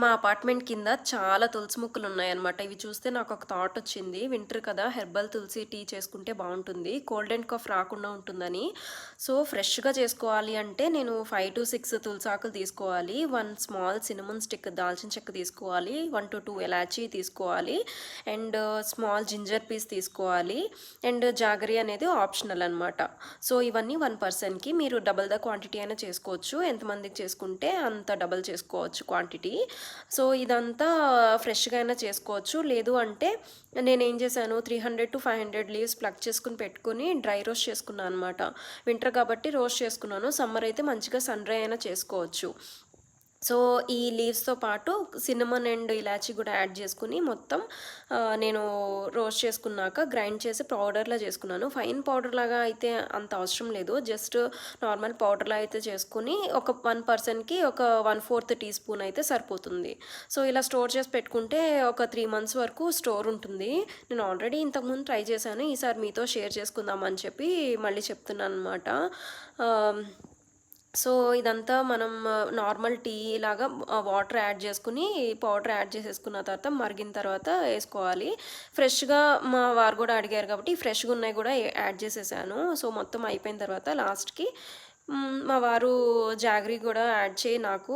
మా అపార్ట్మెంట్ కింద చాలా తులసి మొక్కలు ఉన్నాయన్నమాట. ఇవి చూస్తే నాకు ఒక థాట్ వచ్చింది. వింటర్ కదా! హెర్బల్ తులసి టీ చేసుకుంటే బావుంటుంది. కోల్డ్ అండ్ కాఫ్ రాకుండా ఉంటుందని. సో, ఫ్రెష్‌గా చేసుకోవాలి అంటే నేను 5-6 తులసాకులు తీసుకోవాలి. 1 స్మాల్ సిన్నమన్ స్టిక్ దాల్చిన చెక్క తీసుకోవాలి. 1-2 ఇలాచీ తీసుకోవాలి. అండ్ స్మాల్ జింజర్ పీస్ తీసుకోవాలి. అండ్ జాగరీ అనేది ఆప్షనల్ అనమాట. సో, ఇవన్నీ 1 పర్సన్‌కి. మీరు డబుల్ ద క్వాంటిటీ అయినా చేసుకోవచ్చు. ఎంతమందికి చేసుకుంటే అంత డబుల్ చేసుకోవచ్చు క్వాంటిటీ. సో, ఇదంతా ఫ్రెష్‌గా అయినా చేసుకోవచ్చు. లేదు అంటే నేనేం చేశాను 300-500 లీవ్స్ ప్లగ్ చేసుకొని పెట్టుకొని డ్రై రోస్ట్ చేసుకున్నా అనమాట. వింటర్ కాబట్టి రోస్ట్ చేసుకున్నాను. సమ్మర్ అయితే మంచిగా సన్ డ్రై అయినా చేసుకోవచ్చు. సో, ఈ లీవ్స్‌తో పాటు సిన్నమన్ అండ్ ఇలాచీ కూడా యాడ్ చేసుకొని మొత్తం నేను రోస్ట్ చేసుకున్నాక గ్రైండ్ చేసి పౌడర్‌లా చేసుకున్నాను. ఫైన్ పౌడర్‌లాగా అయితే అంత అవసరం లేదు. జస్ట్ నార్మల్ పౌడర్‌లా అయితే చేసుకొని ఒక 1 పర్సన్‌కి ఒక 1/4 టీ స్పూన్ అయితే సరిపోతుంది. సో, ఇలా స్టోర్ చేసి పెట్టుకుంటే ఒక 3 మంత్స్ వరకు స్టోర్ ఉంటుంది. నేను ఆల్రెడీ ఇంతకుముందు ట్రై చేశాను. ఈసారి మీతో షేర్ చేసుకుందాం అని చెప్పి మళ్ళీ చెప్తున్నాననమాట. ఆహ్ సో, ఇదంతా మనం నార్మల్ టీ లాగా వాటర్ యాడ్ చేసుకొని, పౌడర్ యాడ్ చేసేసుకున్న తర్వాత మరిగిన తర్వాత ఏసుకోవాలి. ఫ్రెష్‌గా మా వారు గూడా అడిగారు కాబట్టి, ఫ్రెష్‌గా ఉన్నాయి గూడా యాడ్ చేసేసాను. సో, మొత్తం అయిపోయిన తర్వాత లాస్ట్‌కి మా వారు జాగరీ గూడా యాడ్ చేయి నాకు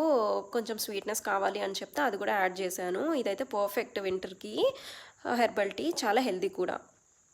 కొంచెం స్వీట్‌నెస్ కావాలి అని చెప్తే అది గూడా యాడ్ చేశాను. ఇదైతే పర్ఫెక్ట్ వింటర్‌కి హెర్బల్ టీ చాలా హెల్తీ కూడా.